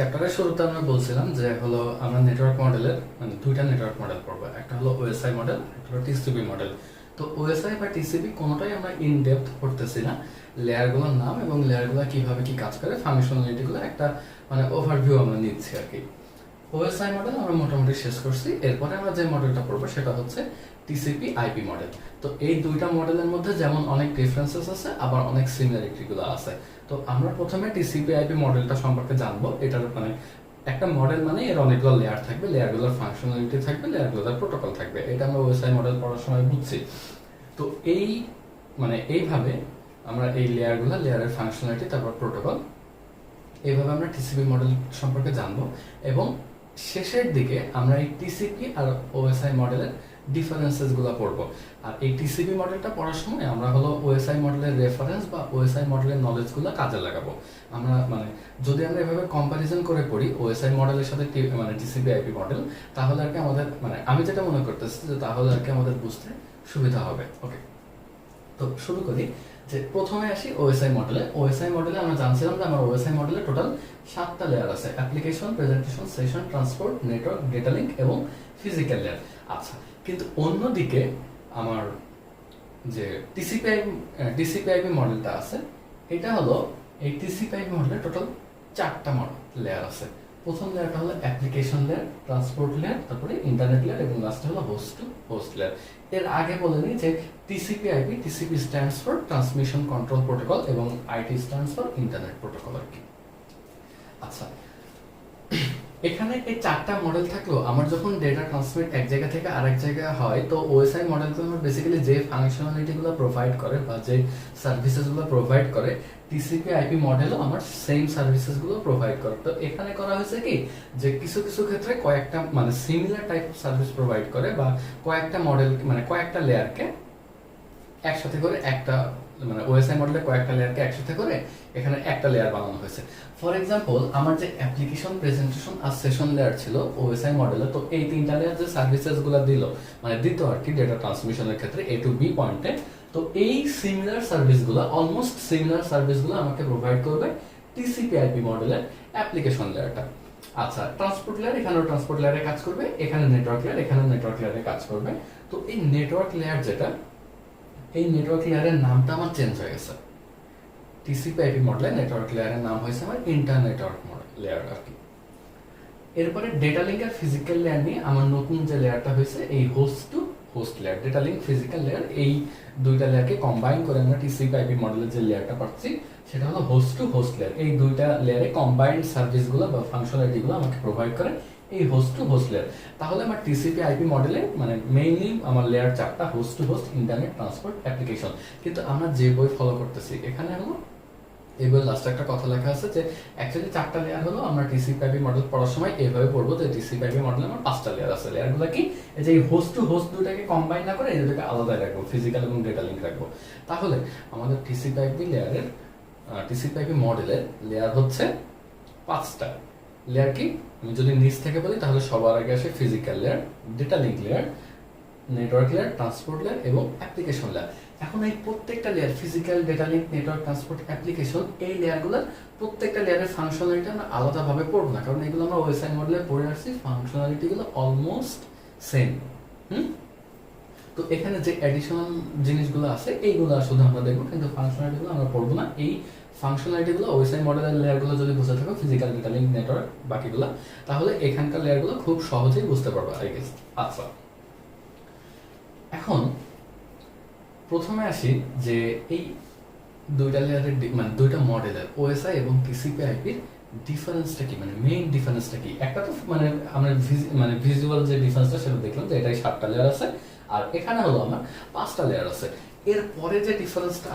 চ্যাপ্টারের শুরুতে আমরা বলছিলাম যে হলো আমরা নেটওয়ার্ক মডেলের মানে দুইটা নেটওয়ার্ক মডেল পড়বো, একটা হলো ওএসআই মডেল, একটা হলো টিসিপি মডেল। তো ওএসআই বা টিসিপি কোনোটাই আমরা ইন ডেপথ পড়তেছি না, লেয়ারগুলোর নাম এবং লেয়ারগুলো কিভাবে কি কাজ করে ফাংশনালিটিগুলো একটা মানে ওভারভিউ আমরা নিচ্ছি আর কি। ওএসআই মডেল আমরা মোটামুটি শেষ করছি, এরপরে আমরা যে মডেলটা পড়বো সেটা হচ্ছে টিসিপি আইপি মডেল। তো এই দুইটা মডেলের মধ্যে যেমন অনেক ডিফারেন্সেস আছে আবার অনেক সিমিলারিটিগুলো আছে। তো আমরা প্রথমে টিসিপি আইপি মডেলটা সম্পর্কে জানবো। এটার মানে একটা মডেল মানে এর অনেকগুলো লেয়ার থাকবে, লেয়ারগুলোর ফাংশনালিটি থাকবে, লেয়ারগুলোর প্রোটোকল থাকবে, এটা আমরা ওএসআই মডেল পড়ার সময় বুঝছি। তো এই মানে এইভাবে আমরা এই লেয়ারের ফাংশনালিটি তারপর প্রোটোকল, এইভাবে আমরা টিসিপি মডেল সম্পর্কে জানবো এবং শেষের দিকে আমরা এই টিসিপি আর ওএসআই মডেলের ডিফারেন্সেসগুলো পড়বো। আর এই টিসিপি মডেলটা পড়ার সময় আমরা হলো ওএসআই মডেলের রেফারেন্স বা ওএসআই মডেলের নলেজগুলো কাজে লাগাবো। আমরা মানে যদি আমরা এভাবে কম্প্যারিজন করে পড়ি ওএসআই মডেলের সাথে মানে টিসিপি আইপি মডেল, তাহলে আর কি আমাদের মানে আমি যেটা মনে করতেছি যে তাহলে আর কি আমাদের বুঝতে সুবিধা হবে। ওকে, তো শুরু করি। যে প্রথমে আসি ওএসআই মডেলে। ওএসআই মডেলে আমরা জানছিলাম যে আমার ওএসআই মডেলে টোটাল 7টা লেয়ার আছে: application, presentation, session, transport, network, data link এবং ফিজিক্যাল লেয়ার। আচ্ছা, কিন্তু অন্যদিকে আমার যে টিসিপি/আইপি মডেলটা আছে, এটা হলো এই টিসিপি/আইপি মডেলে টোটাল 4টা লেয়ার আছে। প্রথম লেয়ারটা হলো অ্যাপ্লিকেশন লেয়ার, ট্রান্সপোর্ট লেয়ার, তারপরে ইন্টারনেট লেয়ার এবং লাস্টে হলো হোস্ট টু হোস্ট লেয়ার। এর আগে বলে নিই যে TCP IP, TCP stands for transmission control protocol এবং IT stands for internet protocol আর কি। আচ্ছা, এখানে এই 4টা মডেল থাকলেও আমার যখন ডেটা ট্রান্সমিট এক জায়গা থেকে আরেক জায়গায় হয়, তো ওএসআই মডেলগুলো আমার বেসিক্যালি যে ফাংশনালিটিগুলো প্রোভাইড করে বা যে সার্ভিসেসগুলো প্রোভাইড করে, টিসিপি আইপি মডেলও আমার সেম সার্ভিসেসগুলো প্রোভাইড করে। তো এখানে করা হয়েছে কি যে কিছু কিছু ক্ষেত্রে কয়েকটা মানে similar type of service provide করে বা কয়েকটা মডেল মানে কয়েকটা লেয়ারকে একসাথে করে একটা মানে ওএসআই মডেলে কয়েকটা লেয়ারকে একসাথে করে এখানে একটা লেয়ার বানানো হয়েছে। ফর এক্সাম্পল, আমার যে অ্যাপ্লিকেশন, প্রেজেন্টেশন আর সেশন লেয়ার ছিল ওএসআই মডেলে, তো এই 3টা লেয়ার যে সার্ভিসেসগুলো দিল মানে দিত আর কি ডেটা ট্রান্সমিশনের ক্ষেত্রে এ টু বি পয়েন্টে, তো এই সিমিলার সার্ভিসগুলো অলমোস্ট সিমিলার সার্ভিসগুলো আমাকে প্রোভাইড করবে টিসিপি আইপি মডেলের অ্যাপ্লিকেশন লেয়ারটা। আচ্ছা, ট্রান্সপোর্ট লেয়ার এখানেও ট্রান্সপোর্ট লেয়ারে কাজ করবে, এখানে নেটওয়ার্ক লেয়ার এখানে নেটওয়ার্ক লেয়ারে কাজ করবে। তো এই নেটওয়ার্ক লেয়ার যেটা, এই নেটওয়ার্ক লেয়ারের নামটা আমার চেঞ্জ হয়ে গেছে। টিসিপি/আইপি মডেলে নেটওয়ার্ক লেয়ারের নাম হয়েছে আমার ইন্টারনেটওয়ার্ক লেয়ার আর কি। এরপরে ডেটা লিঙ্ক আর ফিজিক্যাল লেয়ার নিয়ে আমার নতুন যে লেয়ারটা হয়েছে এই host to host layer. Data link, physical layer, এই দুইটা লেয়ারকে কম্বাইন করে আমরা টিসিপি/আইপি মডেলের যে লেয়ারটা পাচ্ছি সেটা হলো হোস্ট টু হোস্ট লেয়ার। এই দুইটা লেয়ারে কম্বাইন্ড সার্ভিসগুলো বা ফাংশনালিটিগুলো আমাকে প্রোভাইড করে এই হোস্ট টু হোস্ট লেয়ার। তাহলে আমার টিসিপি আইপি মডেলে মানে মেইনলি আমার লেয়ার 4টা: host to host, internet, transport, application. কিন্তু আমরা যে বই ফলো করতেছি এখানে হলো এই বইয়ের লাস্টে একটা কথা লেখা আছে যে অ্যাকচুয়ালি 4টা লেয়ার হলো আমরা টিসিপি আইপি মডেল পড়ার সময় এইভাবে পড়বো যে টিসিপি আইপি মডেলে আমার 5টা লেয়ার আছে। লেয়ারগুলো কি, এই যে হোস্ট টু হোস্ট দুটাকে কম্বাইন না করে এই দুটাকে আলাদা রাখবো, ফিজিক্যাল এবং ডেটা লিঙ্ক রাখবো। তাহলে আমাদের টিসিপি আইপি লেয়ারের টিসিপি আইপি মডেলের লেয়ার হচ্ছে 5টা। লেয়ার কি, আমি যদি নিচ থেকে বলি তাহলে সবার আগে আসে physical layer, data link layer, network layer, transport layer এবং অ্যাপ্লিকেশন লেয়ার। এখন এই প্রত্যেকটা layer physical, data link, network, transport, application, এই লেয়ারগুলোর প্রত্যেকটা লেয়ারের ফাংশনালিটি আমরা আলাদাভাবে পড়বো না, কারণ এগুলো আমরা ওএসআই মডেলে পড়ে আসছি, ফাংশনালিটিগুলো অলমোস্ট সেম। তো এখানে যে অ্যাডিশনাল জিনিসগুলো আছে এইগুলো শুধু আমরা দেখবো, কিন্তু ফাংশনালিটিগুলো আমরা পড়বো না। এই ফাংশনালিটিগুলো ওএসআই মডেলের লেয়ারগুলো যদি বুঝে থাকো, ফিজিক্যাল, ডেটা লিঙ্ক, নেটওয়ার্ক, বাকিগুলো, তাহলে এখানকার লেয়ারগুলো খুব সহজেই বুঝতে পারবো আই গেস। আচ্ছা, এখন প্রথমে আসি যে এই দুইটা লেয়ারের মানে দুইটা মডেলের ওএসআই এবং টিসিপি আইপির ডিফারেন্সটা কি, মানে মেইন ডিফারেন্সটা কি। একটা তো মানে আমরা মানে ভিজুয়াল যে ডিফারেন্সটা সেটা দেখলাম যে এটাই 7টা লেয়ার আছে আর এখানে হলো আমার 5টা লেয়ার আছে। এরপরে যে ডিফারেন্সটা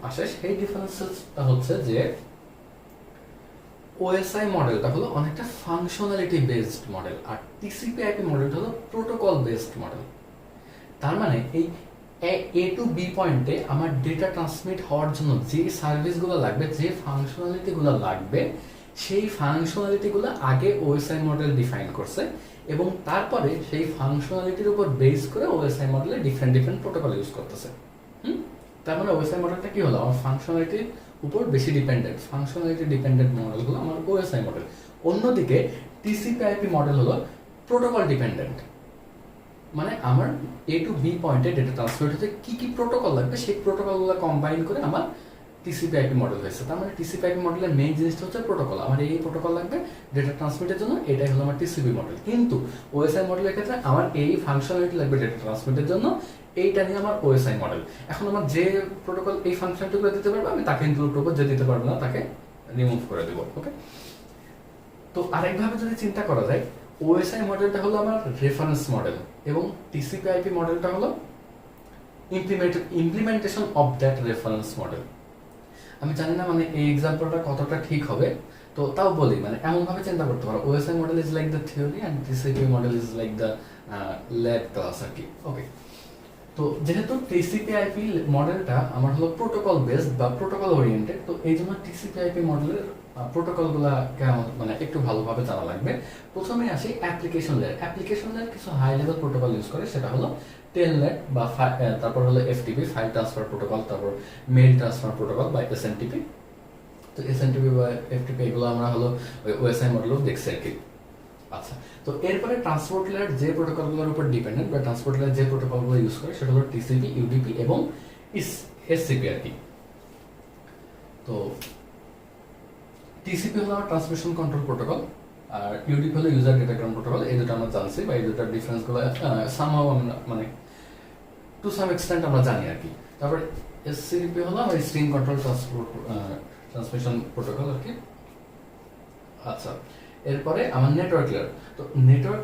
আসে সেই ডিফারেন্সটা হচ্ছে যে ওএসআই মডেলটা হলো অনেকটা ফাংশনালিটি বেসড মডেল আর টিসিপি আইপি মডেলটা হলো প্রোটোকল বেসড মডেল। তার মানে এই এ টু বি পয়েন্টে আমার ডেটা ট্রান্সমিট হওয়ার জন্য যে সার্ভিসগুলো লাগবে, যে ফাংশনালিটিগুলো লাগবে, সেই ফাংশনালিটিগুলো আগে ওএসআই মডেল ডিফাইন করছে এবং তারপরে সেই ফাংশনালিটির উপর বেস করে ওএসআই মডেলে ডিফারেন্ট প্রোটোকল ইউজ করতেছে। তার মানে ওএসআই মডেলটা কি হলো, আমার ফাংশনালিটির উপর বেশি ডিপেন্ডেন্ট, ফাংশনালিটি ডিপেন্ডেন্ট মডেলগুলো আমার ওএসআই মডেল। অন্যদিকে টিসিপি আইপি মডেল হলো প্রোটোকল ডিপেন্ডেন্ট, মানে আমার এ টু বি পয়েন্টে ডেটা ট্রান্সফার হতে কি কি প্রোটোকল লাগবে সেই প্রোটোকলগুলো কম্বাইন করে আমার টিসিপি আইপি মডেল হয়েছে। তার মানে টিসিপি আইপি মডেলের মেইন জিনিসটা হচ্ছে প্রোটোকল, আমার এই প্রোটোকল লাগবে ডেটা ট্রান্সমিটের জন্য, এটাই হলো আমার টিসিপি মডেল। কিন্তু ওএসআই মডেলের ক্ষেত্রে আমার এই ফাংশনালিটি লাগবে ডেটা ট্রান্সমিটের জন্য, এইটা নিয়ে আমার ওএসআই মডেল। এখন আমার যে প্রোটোকল এই ফাংশনটুকু দিতে পারবে আমি তাকে ইনক্লুড করবো, যে দিতে পারবে না তাকে রিমুভ করে দেবো। ওকে, তো আরেকভাবে যদি চিন্তা করা যায়, ওএসআই মডেলটা হলো আমার রেফারেন্স মডেল এবং টিসিপি আইপি মডেলটা হলো implementation of that reference model. আমি জানি না মানে এই এক্সাম্পলটা কতটা ঠিক হবে, তো তাও বলি, মানে এমন ভাবে চিন্তা করতে পারো, OSI model is like the theory and TCP model is like the lab class আর কি। ওকে, তো যেহেতু টিসিপি আইপি মডেলটা আমার হলো প্রোটোকল বেসড বা প্রোটোকল ওরিয়েন্টেড, তো এই জন্য টিসিপি আইপি মডেলের প্রোটোকলগুলো কেমন মানে একটু ভালোভাবে জানা লাগবে। প্রথমে আসি অ্যাপ্লিকেশন লেয়ার। অ্যাপ্লিকেশন লেয়ার কিছু হাই লেভেল প্রোটোকল ইউজ করে, সেটা হলো টেলনেট বা তারপর হলো এফটিপি ফাইল ট্রান্সফার প্রোটোকল, তারপর মেইল ট্রান্সফার প্রোটোকল বা এসএনটিপি। তো এসএনটিপি বা এফটিপি এগুলো আমরা হলো ওএসআই মডেলও দেখছি আর কি। আচ্ছা, তো এরপরে ট্রান্সপোর্ট লেয়ার যে প্রোটোকলগুলোর উপর ডিপেন্ডেন্ট বা ট্রান্সপোর্ট লেয়ার যে প্রোটোকলগুলো ইউজ করে সেটা হলো টিসিপি, ইউডিপি এবং এসসিপি আর কি। তো টিসিপি হলো আমার ট্রান্সমিশন কন্ট্রোল প্রোটোকল, আর ইউডিপি হলো ইউজার ডেটাগ্রাম প্রোটোকল। এই দুটো আমরা জানছি বা এই দুটার ডিফারেন্সগুলো সামহাও আমরা মানে টু সাম এক্সটেন্ট আমরা জানি আর কি। তারপর এসসিপি হলো আমার স্ট্রিম কন্ট্রোল ট্রান্সমিশন প্রোটোকল আর কি। আচ্ছা, এরপরে আমার নেটওয়ার্ক লেয়ার। তো নেটওয়ার্ক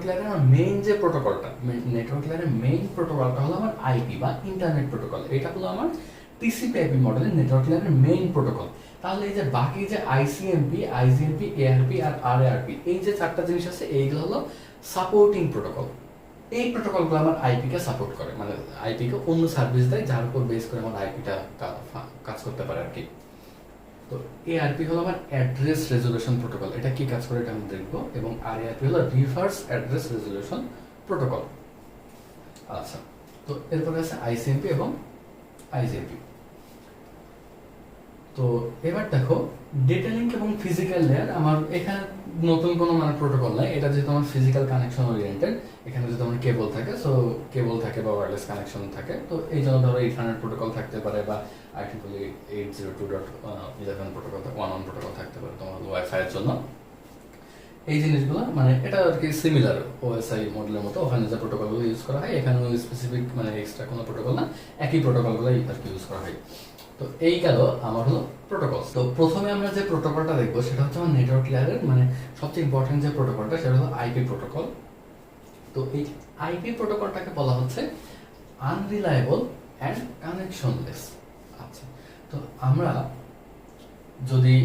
লেয়ারে আমার মেইন যে প্রোটোকলটা, নেটওয়ার্ক লেয়ারের মেইন প্রোটোকলটা হলো আমার আইপি বা ইন্টারনেট প্রোটোকল। এটা হলো আমার টিসিপি আইপি মডেলের নেটওয়ার্ক লেয়ারের মেইন প্রোটোকল। তাহলে এই যে বাকি যে আইসিএমপি, আইজিএমপি, এআরপি আর আরএআরপি, এই যে চারটা জিনিস আছে এইগুলো হলো সাপোর্টিং প্রোটোকল। এই প্রোটোকলগুলো আমার আইপি কে সাপোর্ট করে, মানে আইপি কে অন্য সার্ভিস দেয় যার উপর বেস করে আমার আইপিটা কাজ করতে পারে আর কি। তো এআরপি হলো আমার অ্যাড্রেস রেজলিউশন প্রোটোকল, এটা কি কাজ করে এটা আমরা দেখবো। এবং আরএআরপি হলো রিভার্স অ্যাড্রেস রেজলিউশন প্রোটোকল। আচ্ছা, তো এরপরে আছে আইসিএমপি এবং আইজিএমপি। তো এবার দেখো ডেটা লিঙ্ক এবং ফিজিক্যাল লেয়ার। আমার এখানে নতুন কোনো মানে প্রোটোকল নাই, এটা যেহেতু আমার ফিজিক্যাল কানেকশন ওরিয়েন্টেড, এখানে যদি আমার কেবল থাকে, সো কেবল থাকে বা ওয়্যারলেস কানেকশন থাকে, তো এই জন্য ধরো ইথারনেট প্রোটোকল থাকতে পারে বা IEEE 802.11 প্রোটোকল 11 প্রোটোকল থাকতে পারে তোমার ওয়াইফাই এর জন্য। এই জিনিসগুলো মানে এটা আর কি সিমিলার ওএসআই মডেলের মতো, ওখানে যে প্রোটোকলগুলো ইউজ করা হয় এখানে স্পেসিফিক মানে এক্সট্রা কোনো প্রোটোকল না, একই প্রোটোকলগুলো আর কি ইউজ করা হয়। তো এই গেল আমার হলো প্রোটোকল। তো প্রথমে আমরা যে প্রোটোকলটা দেখবো সেটা হচ্ছে আমার নেটওয়ার্ক লেয়ারের মানে সবচেয়ে ইম্পর্টেন্ট যে প্রোটোকলটা সেটা হলো আইপি প্রোটোকল। তো এই আইপি প্রোটোকলটাকে বলা হচ্ছে আনরিলায়েবল অ্যান্ড কানেকশনলেস। আচ্ছা, তো আমরা যদি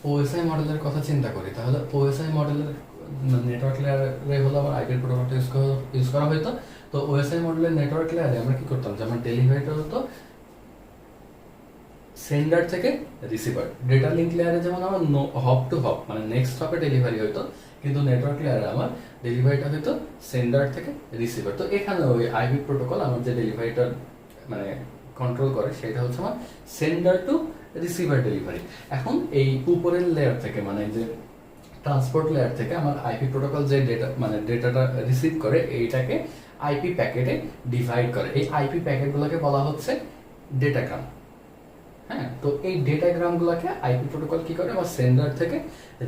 ওএসআই মডেলের কথা চিন্তা করি তাহলে ওএসআই মডেলের নেটওয়ার্ক লেয়ারে হলো আমার আইপি প্রোটোকলটা ইউজ করা হতো। তো ওএসআই মডেলের নেটওয়ার্ক লেয়ারে আমরা কি করতাম যে আমার ডেলিভারিটা হতো সেন্ডার থেকে রিসিভার। ডেটা লিঙ্ক লেয়ারে যেমন আমার হপ টু হপ মানে নেক্সট হপে ডেলিভারি হতো, কিন্তু নেটওয়ার্ক লেয়ারে আমার ডেলিভারিটা হতো সেন্ডার থেকে রিসিভার। তো এখানে ওই আইপি প্রোটোকল আমার যে ডেলিভারিটা মানে কন্ট্রোল করে সেটা হচ্ছে আমার সেন্ডার টু রিসিভার ডেলিভারি। এখন এই উপরের লেয়ার থেকে মানে যে ট্রান্সপোর্ট লেয়ার থেকে আমার আইপি প্রোটোকল যে ডেটা মানে ডেটাটা রিসিভ করে এইটাকে আইপি প্যাকেটে ডিভাইড করে। এই আইপি প্যাকেটগুলোকে বলা হচ্ছে ডেটাগ্রাম। হ্যাঁ, তো এই ডেটাগ্রামগুলোকে আইপি প্রোটোকল কি করে আমার সেন্ডার থেকে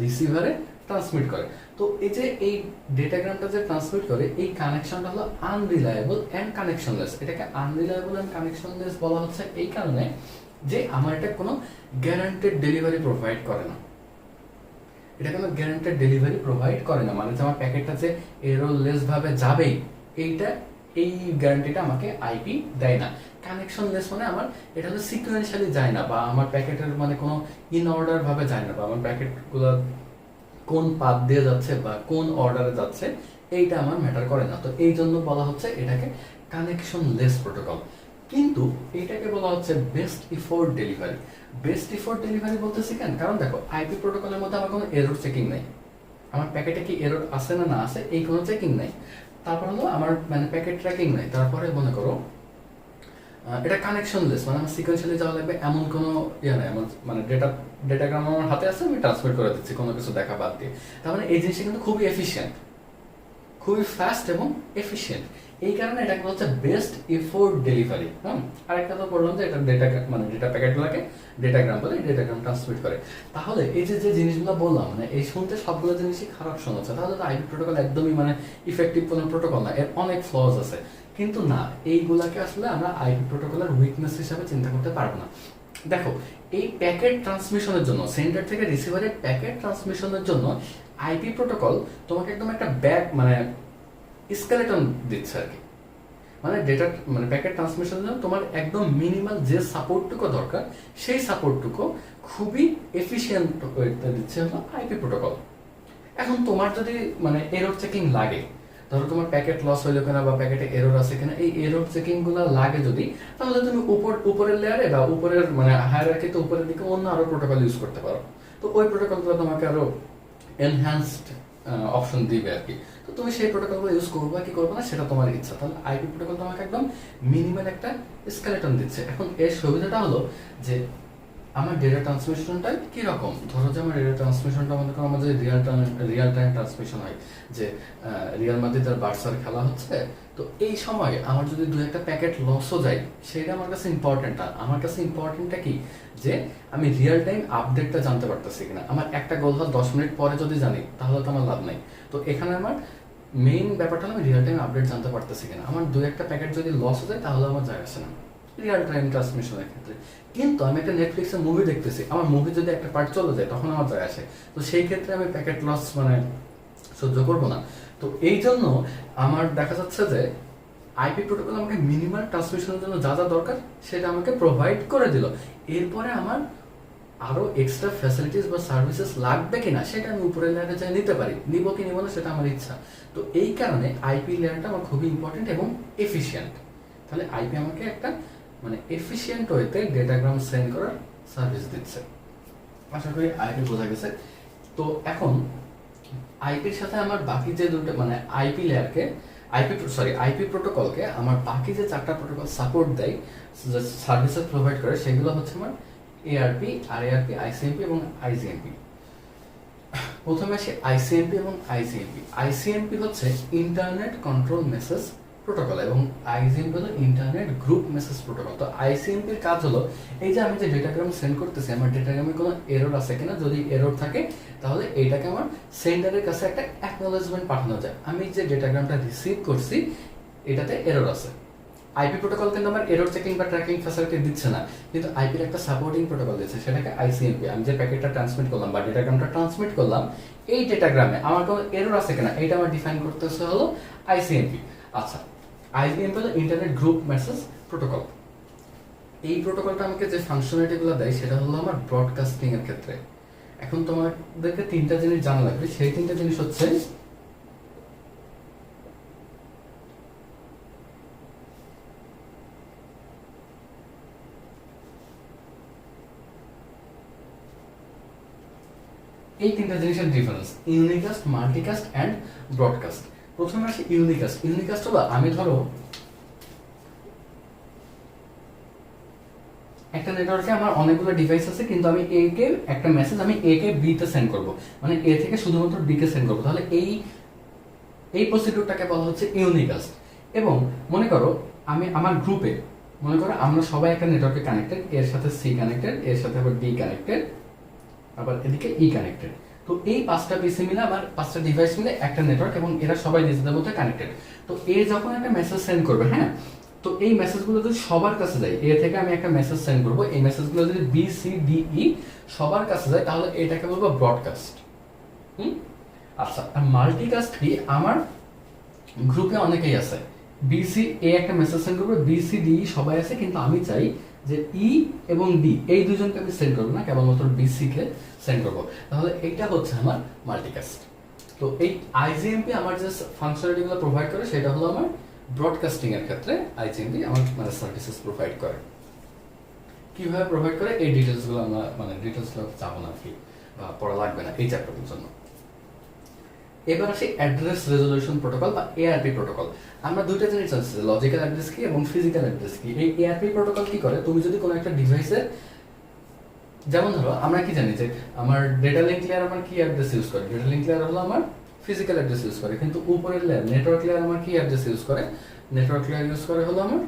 রিসিভারে ট্রান্সমিট করে। তো এই যে এই ডেটাগ্রামটা যে ট্রান্সমিট করে এই কানেকশনটা হলো আনরিলায়েবল অ্যান্ড কানেকশনলেস। এটাকে আনরিলায়েবল অ্যান্ড কানেকশনলেস বলা হচ্ছে এই কারণে যে আমার এটা কোনো গ্যারান্টেড ডেলিভারি প্রোভাইড করে না। এটা কোনো গ্যারান্টেড ডেলিভারি প্রোভাইড করে না, মানে যে আমার প্যাকেটটা যে এররলেস ভাবে যাবেই এইটা এই গ্যারান্টিটা আমাকে আইপি দেয় না। কানেকশনলেস মানে আমার এটা হলো সিকোয়েন্সিয়ালি যায় না বা আমার প্যাকেটের মানে কোনো ইন অর্ডার ভাবে যায় না বা আমার প্যাকেটগুলো কোন পাথ দিয়ে যাচ্ছে বা কোন অর্ডারে যাচ্ছে এইটা আমার ম্যাটার করে না। তো এই জন্য বলা হচ্ছে এটাকে কানেকশনলেস প্রোটোকল। কিন্তু এটাকে বলা হচ্ছে best effort delivery. Best effort delivery বলতেছি কেন, কারণ দেখো আইপি প্রোটোকলের মধ্যে আমার কোনো এরর চেকিং নাই, আমার প্যাকেটে কি এরর আছে না আছে এই কোনো চেকিং নাই। তারপর হলো আমার মানে প্যাকেট ট্র্যাকিং নাই। তারপরে মনে করো এটা কানেকশনলেস, মানে আমার সিকোয়েন্সিয়ালি যাওয়া লাগবে এমন কোনো নাই, আমার মানে ডেটাগ্রাম আমার হাতে আছে, আমি ট্রান্সফার করে দিচ্ছি কোনো কিছু দেখা বাদ দিয়ে। তার মানে এই জিনিসটা কিন্তু খুবই এফিশিয়েন্ট, খুবই ফাস্ট এবং এফিশিয়েন্ট। এই কারণে এটাকে হচ্ছে বেস্ট এফোর্ট ডেলিভারি। আরেকটা তো বললাম যে এটা ডেটা প্যাকেটগুলোকে ডেটাগ্রাম বলে, ডেটাগ্রাম ট্রান্সমিট করে। তাহলে এই যে জিনিসগুলো বললাম, মানে এই শুনতে সবগুলো জিনিসই খারাপ শোনাচ্ছে, তাহলে তো আইপি প্রোটোকল একদমই মানে ইফেক্টিভ কোনো প্রোটোকল না, এর অনেক ফ্লজ আছে। কিন্তু না, এইগুলাকে আসলে আমরা আইপি প্রোটোকলের উইকনেস হিসাবে চিন্তা করতে পারবো না। দেখো, এই প্যাকেট ট্রান্সমিশনের জন্য, সেন্ডার থেকে রিসিভারের প্যাকেট ট্রান্সমিশনের জন্য আইপি প্রোটোকল তোমাকে একদম একটা মানে স্কেলেটন দিচ্ছে আর কি। মানে ডেটা মানে প্যাকেট ট্রান্সমিশনের জন্য তোমার একদম মিনিমাল যে সাপোর্টটুকু দরকার, সেই সাপোর্টটুকু খুবই এফিশিয়েন্ট দিচ্ছে হলো আইপি প্রোটোকল। এখন তোমার যদি মানে এরর চেকিং লাগে, ধরো তোমার প্যাকেট লস হইলো কিনা বা প্যাকেটে এরর আছে কিনা, এই এরর চেকিং গুলো লাগে যদি, তাহলে তুমি উপরের লেয়ারে বা উপরের মানে হায়ারার্কিতে উপরের দিকে অন্য আরো প্রোটোকল ইউজ করতে পারো। তো ওই প্রোটোকলগুলো তোমাকে আরো এনহ্যান্সড অপশন দিবে আর কি। তো তুমি সেই প্রোটোকলগুলো ইউজ করবা কি করবে না সেটা তোমার ইচ্ছা। তাহলে আইপি প্রোটোকল তোমাকে একদম মিনিমাল একটা স্কেলেটন দিচ্ছে। এখন এর সুবিধাটা হলো যে আমার ডেটা ট্রান্সমিশনটা কিরকম, ধরো যে আমার ডেটা ট্রান্সমিশনটা মনে করো আমাদের রিয়েল টাইম ট্রান্সমিশন হয়, যে রিয়াল মাদ্রিদের বার্সার খেলা হচ্ছে, তো এই সময় আমার যদি দু একটা প্যাকেট লসও যায়, সেটা আমার কাছে ইম্পর্টেন্ট না। আমার কাছে ইম্পর্টেন্টটা কি, যে আমি রিয়েল টাইম আপডেটটা জানতে পারতেছি কিনা। আমার একটা গোল হল 10 মিনিট পরে যদি জানি, তাহলে তো আমার লাভ নাই। তো এখানে আমার মেইন ব্যাপারটা হলো আমি রিয়েল টাইম আপডেট জানতে পারতেছি কিনা। আমার দু একটা প্যাকেট যদি লস হয়ে যায়, তাহলে আমার যায় আসে না রিয়েল টাইম ট্রান্সমিশনের ক্ষেত্রে। কিন্তু আমি একটা নেটফ্লিক্সের মুভি দেখতেছি, আমার মুভি যদি একটা পার্ট চলে যায়, তখন আমার যায় আসে। তো সেই ক্ষেত্রে আমি প্যাকেট লস মানে সহ্য করবো না। তো এই জন্য আমার দেখা যাচ্ছে যে আইপি প্রোটোকল আমাকে মিনিমাল ট্রান্সমিশনের জন্য যা যা দরকার সেটা আমাকে প্রোভাইড করে দিল। এরপরে আমার আরো এক্সট্রা ফ্যাসিলিটিস বা সার্ভিসেস লাগবে কিনা সেটা আমি উপরের লেয়ারে চাই নিতে পারি, নিব কি নিব না সেটা আমার ইচ্ছা। তো এই কারণে আইপি লেয়ারটা আমার খুবই ইম্পর্টেন্ট এবং এফিশিয়েন্ট। তাহলে আইপি আমাকে একটা মানে এফিশিয়েন্ট ওয়েতে ডেটাগ্রাম সেন্ড করার সার্ভিস দিচ্ছে। আশা করি আইপি বোঝা গেছে। তো এখন আইপির সাথে আমার বাকি যে দুটো মানে আইপি লেয়ারকে আইপি প্রোটোকলকে আমার বাকি যে 4টা প্রোটোকল সাপোর্ট দেয়, সার্ভিসেস প্রোভাইড করে, সেগুলো হচ্ছে আমার এআরপি, আরএআরপি, আইসিএমপি এবং আইজিএমপি। প্রথমে আসি আইসিএমপি এবং আইজিএমপি। আইসিএমপি হচ্ছে ইন্টারনেট কন্ট্রোল মেসেজ প্রোটোকল এবং আইজিএমপি হলো ইন্টারনেট গ্রুপ মেসেজ প্রোটোকল। তো আইসিএমপির কাজ হলো এই যে আমি যে ডেটাগ্রাম সেন্ড করতেছি, আমার ডেটাগ্রামে কোনো এরর আছে কিনা, যদি এরর থাকে তাহলে এইটাকে আমার সেন্ডারের কাছে একটা অ্যাকনোলেজমেন্ট পাঠানো যায়, আমি যে ডেটাগ্রামটা রিসিভ করছি এটাতে এরর আছে। আইপি প্রোটোকল কিন্তু আমার এরর চেকিং বা ট্র্যাকিং ফ্যাসিলিটি দিচ্ছে না, কিন্তু আইপির একটা সাপোর্টিং প্রোটোকল দিচ্ছে, সেটাকে আইসিএমপি। আমি যে প্যাকেটটা ট্রান্সমিট করলাম বা ডেটাগ্রামটা ট্রান্সমিট করলাম, এই ডেটাগ্রামে আমার কোনো এরর আছে কিনা এটা আমার ডিফাইন করতেছে হলো আইসিএমপি। আচ্ছা, আইসিএমপি হলো ইন্টারনেট গ্রুপ মেসেজ প্রোটোকল। এই প্রোটোকলটা আমাকে যে ফাংশনালিটিগুলো দেয় সেটা হলো আমার ব্রডকাস্টিং এর ক্ষেত্রে। এখন তোমাদেরকে 3টা জিনিস জানা লাগবে, সেই 3টা জিনিস হচ্ছে এই 3টা জিনিসের difference: unicast, multicast and broadcast. প্রথমে আসি ইউনিকাস্ট। ইউনিকাস্ট হলো আমি ধরো একটা নেটওয়ার্কে আমার অনেকগুলো ডিভাইস আছে, কিন্তু আমি এ কে একটা মেসেজ আমি এ কে বি তে সেন্ড করব, মানে এ থেকে শুধুমাত্র বি কে সেন্ড করব। তাহলে এই প্রসিডিউরটাকে বলা হচ্ছে ইউনিকাস্ট। এবং মনে করো আমি আমার গ্রুপে, মনে করো আমরা সবাই একটা নেটওয়ার্কে কানেক্টেড, এর সাথে সি কানেক্টেড, এর সাথে আবার ডি কানেক্টেড, আবার এদিকে ই কানেক্টেড। তো এই 5টা পিসি মিলে আমার 5টা ডিভাইস মিলে একটা নেটওয়ার্ক এবং এরা সবাই নিজেদের মধ্যে কানেক্টেড। তো এ যখন একটা মেসেজ সেন্ড করবে, হ্যাঁ, তো এই মেসেজগুলো যদি সবার কাছে যায়, এ থেকে আমি একটা মেসেজ সেন্ড করবো, এই মেসেজগুলো যদি বি সি ডি ই সবার কাছে যায়, তাহলে এটাকে বলবো ব্রডকাস্ট। আচ্ছা, আর মাল্টিকাস্ট কি, আমার গ্রুপে অনেকেই আছে, বিসি এ একটা মেসেজ সেন্ড করবে, বিসি ডি সবাই আছে, কিন্তু আমি চাই যে ই এবং ডি এই দুজনকে আমি সেন্ড করবো না, কেবলমাত্র বিসি কে সেন্ড করবো। তাহলে এটা হচ্ছে আমার মাল্টিকাস্ট। তো এই আইজিএমপি আমার যে ফাংশনালিটিগুলো প্রোভাইড করে সেটা হলো আমার ব্রডকাস্টিং এর ক্ষেত্রে আইজিএমপি আমার মানে সার্ভিসেস প্রোভাইড করে। কিভাবে প্রোভাইড করে এই ডিটেলসগুলো আমরা মানে ডিটেলসগুলো যাবো না কি বা পড়া লাগবে না এই চ্যাপ্টারের জন্য। এবার আসি অ্যাড্রেস রেজলিউশন প্রোটোকল বা এআরপি প্রোটোকল। আমরা দুইটা জিনিস জানছি, লজিক্যাল অ্যাড্রেস কি এবং ফিজিক্যাল অ্যাড্রেস কি। এই এআরপি প্রোটোকল কি করে, তুমি যদি কোনো একটা ডিভাইসের, যেমন ধরো আমরা কি জানি যে আমার ডেটা লিঙ্ক লেয়ার আমার কি অ্যাড্রেস ইউজ করে, ডেটা লিঙ্ক লেয়ার হলো আমার ফিজিক্যাল অ্যাড্রেস ইউজ করে, কিন্তু উপরের লেয়ার নেটওয়ার্ক লেয়ার আমার কি অ্যাড্রেস ইউজ করে, নেটওয়ার্ক লেয়ার ইউজ করে হলো আমার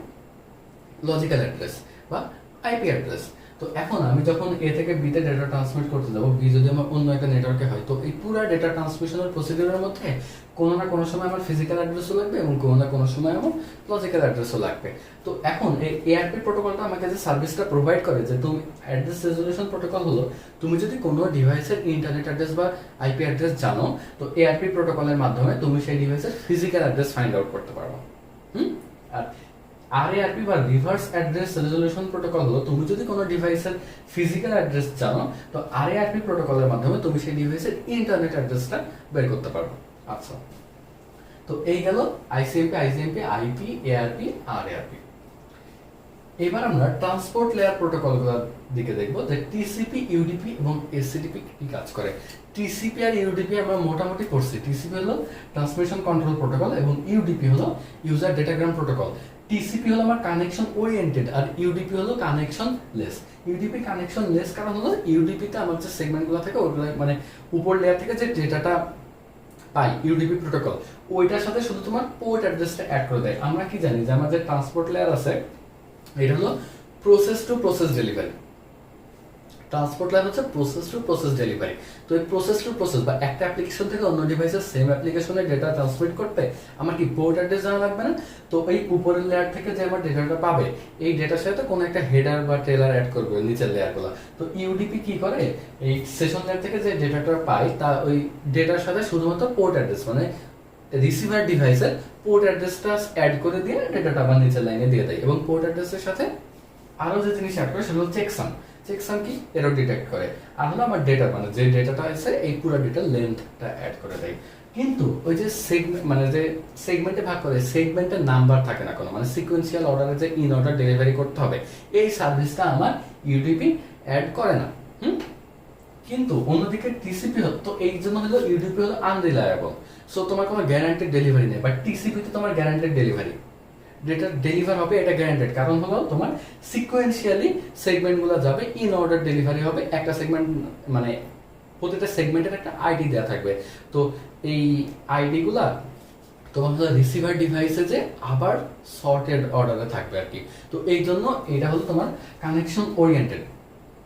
লজিক্যাল অ্যাড্রেস বা আইপি অ্যাড্রেস। তো এখন আমি যখন এ থেকে বিতে ডেটা ট্রান্সমিট করতে যাবো, বি যদি আমার অন্য একটা নেটওয়ার্কে হয়, তো এই পুরো ডেটা ট্রান্সমিশনের প্রসিডিউরের মধ্যে কোনো না কোনো সময় আমার ফিজিক্যাল অ্যাড্রেসও লাগবে এবং কোনো না কোনো সময় আমার লজিক্যাল অ্যাড্রেসও লাগবে। তো এখন এই এআরপি প্রোটোকলটা আমাকে যে সার্ভিসটা প্রোভাইড করে, যে তুমি অ্যাড্রেস রেজলিউশন প্রোটোকল হলো, তুমি যদি কোনো ডিভাইসের ইন্টারনেট অ্যাড্রেস বা আইপি অ্যাড্রেস জানো, তো এআরপি প্রোটোকলের মাধ্যমে তুমি সেই ডিভাইসের ফিজিক্যাল অ্যাড্রেস ফাইন্ড আউট করতে পারো। আর আরএআরপি বা রিভার্স অ্যাড্রেস রেজলিউশন প্রোটোকল হলো, তুমি যদি কোনো ডিভাইসের ফিজিক্যাল অ্যাড্রেস জানো, তো আরএআরপি প্রোটোকলের মাধ্যমে তুমি সেই ডিভাইসের ইন্টারনেট অ্যাড্রেসটা বের করতে পারবে। আচ্ছা, তো এই গেল আইসিএমপি, আইপি, এআরপি, আরএআরপি। এবার আমরা ট্রান্সপোর্ট লেয়ার প্রোটোকলগুলোর দিকে দেখব, যে টিসিপি, ইউডিপি এবং এসসিটিপি কি কাজ করে। টিসিপি আর ইউডিপি আমরা মোটামুটি পড়ছি। টিসিপি হলো ট্রান্সমিশন কন্ট্রোল প্রোটোকল এবং ইউডিপি হলো ইউজার ডেটাগ্রাম প্রোটোকল। টিসিপি হলো আমার কানেকশন ওরিয়েন্টেড আর ইউডিপি হলো connection less. UDP connection less কারণ হলো ইউডিপিতে আমার যে সেগমেন্টগুলো থাকে ওগুলো মানে উপর লেয়ার থেকে যে ডেটাটা পাই ইউডিপি প্রোটোকল, ওইটার সাথে শুধু তোমার পোর্ট অ্যাড্রেসটা অ্যাড করে দেয়। আমরা কি জানি যে আমাদের ট্রান্সপোর্ট লেয়ার আছে, এটা হলো process to process delivery. Transport layer হচ্ছে প্রসেস টু প্রসেস ডেলিভারি। তো এই প্রসেস টু প্রসেস বা একটা অ্যাপ্লিকেশন থেকে অন্য ডিভাইসের সেম অ্যাপ্লিকেশনে ডেটা ট্রান্সমিট করতে আমার কি পোর্ট অ্যাড্রেস জানা লাগবে না। তো এই উপরের লেয়ার থেকে যে আমার ডেটাটা পাবে, এই ডেটার সাথে কোনো একটা হেডার বা ট্রেলার অ্যাড করবে নিচের লেয়ারগুলো। তো ইউডিপি কি করে, এই সেশন লেয়ার থেকে যে ডেটাটা পাই তা ওই ডেটার সাথে শুধুমাত্র পোর্ট অ্যাড্রেস মানে রিসিভার ডিভাইসের পোর্ট অ্যাড্রেসটা অ্যাড করে দিয়ে ডেটাটা আবার নিচের লাইনে দিয়ে দেয়। এবং পোর্ট অ্যাড্রেসের সাথে আরো যে জিনিস অ্যাড করে সেটা হলো চেকসাম। চেকসাম কি, এরর ডিটেক্ট করে। আর হলো আমার ডেটা মানে যে ডেটাটা আছে এই পুরো ডেটার লেন্থটা অ্যাড করে দেয়। কিন্তু ওই যে সেগমেন্ট মানে যে সেগমেন্টে ভাগ করে, সেগমেন্টের নাম্বার থাকে না কোনো, মানে সিকোয়েন্সিয়াল অর্ডারে যে ইন অর্ডার ডেলিভারি করতে হবে, এই সার্ভিসটা আমার ইউডিপি অ্যাড করে না। কিন্তু অন্যদিকে টিসিপি তো এই জন্য হলো ইউডিপি হলো আনরিলায়েবল। সো তোমার কোনো গ্যারান্টেড ডেলিভারি নেই, বাট টিসিপিতে তোমার গ্যারান্টেড ডেলিভারি, ডেটা ডেলিভার হবে এটা গ্যারান্টেড। কারণ হলো তোমার সিকোয়েন্সিয়ালি সেগমেন্টগুলো যাবে, ইন অর্ডার ডেলিভারি হবে। একটা সেগমেন্ট মানে প্রতিটা সেগমেন্টের একটা আইডি দেওয়া থাকবে। তো এই আইডিগুলা তোমার হলো রিসিভার ডিভাইসে যে আবার সর্টেড অর্ডারে থাকবে আর কি। তো এই জন্য এটা হলো তোমার কানেকশন ওরিয়েন্টেড।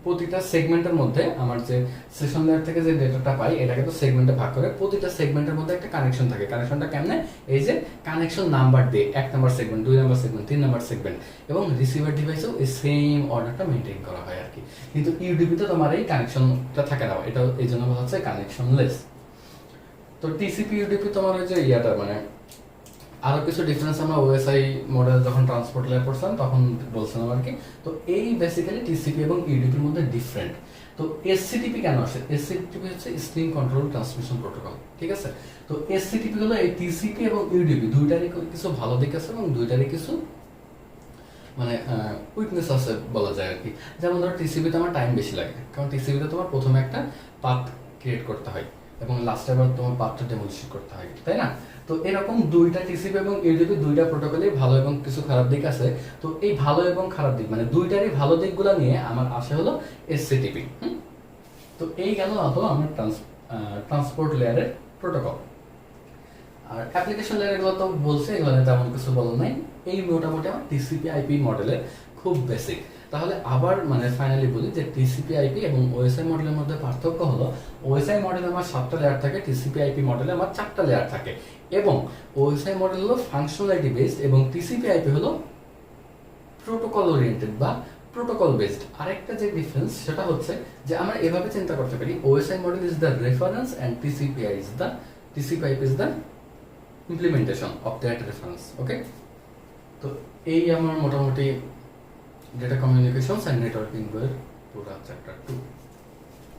প্রতিটা সেগমেন্টের মধ্যে আমার যে সেশন লেয়ার থেকে যে ডেটাটা পাই এটাকে তো সেগমেন্টে ভাগ করে, প্রতিটা সেগমেন্টের মধ্যে একটা কানেকশন থাকে। কানেকশনটা কেমনে, এই যে কানেকশন নাম্বার দিয়ে 1 number segment, 2 number segment, 3 number segment, এবং রিসিভার ডিভাইসেও এই সেম অর্ডারটা মেনটেন করা হয় আর কি। কিন্তু ইউডিপিতে তোমার এই কানেকশনটা থাকে না, এটা এই জন্য বলা হচ্ছে কানেকশন লেস। তো টিসিপি ইউডিপি তোমার ওই যে ইয়াটা মানে আরো কিছু ডিফারেন্স আমরা ওএসআই মডেল যখন ট্রান্সপোর্ট লেয়ার করছিলাম তখন বলছিলাম আর কি। তো এই বেসিক্যালি টিসিপি এবং ইউডিপির মধ্যে ডিফারেন্ট। তো এসসিটিপি কেন আসে, এসসিটিপি হচ্ছে স্ট্রিং কন্ট্রোল ট্রান্সমিশন প্রোটোকল, ঠিক আছে। তো এসসিটিপি হলো এই টিসিপি এবং ইউডিপি দুইটারই কিছু ভালো দিক আছে এবং দুইটারই কিছু মানে উইকনেস আছে বলা যায় আর কি। যেমন ধরো টিসিপিতে আমার টাইম বেশি লাগে, কারণ টিসিপিতে তোমার প্রথমে একটা পাথ ক্রিয়েট করতে হয় এবং লাস্টে আবার তোমার পাথটা ডেমোলিশ করতে হয়, তাই না। তো এরকম দুইটা টিসিপি এবং ইউডিপি দুইটা প্রোটোকলেই ভালো এবং কিছু খারাপ দিক আছে। তো এই ভালো এবং খারাপ দিক মানে দুইটারই ভালো দিকগুলো নিয়ে আমার আসে হলো এসসিটিপি। তো এই গেল হলো আমার ট্রান্সপোর্ট লেয়ারের প্রোটোকল। আর অ্যাপ্লিকেশন লেয়ার এগুলো তো বলছে, এগুলো তেমন কিছু বলার নাই। এই মোটামুটি আমার টিসিপি আইপি মডেলের খুব বেসিক। তাহলে আবার মানে ফাইনালি বলি যে টিসিপি আইপি এবং ওএসআই মডেলের মধ্যে পার্থক্য হলো ওএসআই মডেলে আমার 7টা লেয়ার থাকে, টিসিপি আইপি মডেলে আমার 4টা লেয়ার থাকে। এবং ওএসআই মডেল হলো ফাংশনালিটি বেসড এবং টিসিপি আইপি হলো প্রোটোকল ওরিয়েন্টেড বা প্রোটোকল বেসড। আরেকটা যে ডিফারেন্স সেটা হচ্ছে যে আমরা এভাবে চিন্তা করতে পারি, OSI model is the reference and TCP IP is the implementation of that reference. Okay, তো এই আমার মোটামুটি ডেটা কমিউনিকেশনস অ্যান্ড নেটওয়ার্কিং বইয়ের পুরো চ্যাপ্টার 2।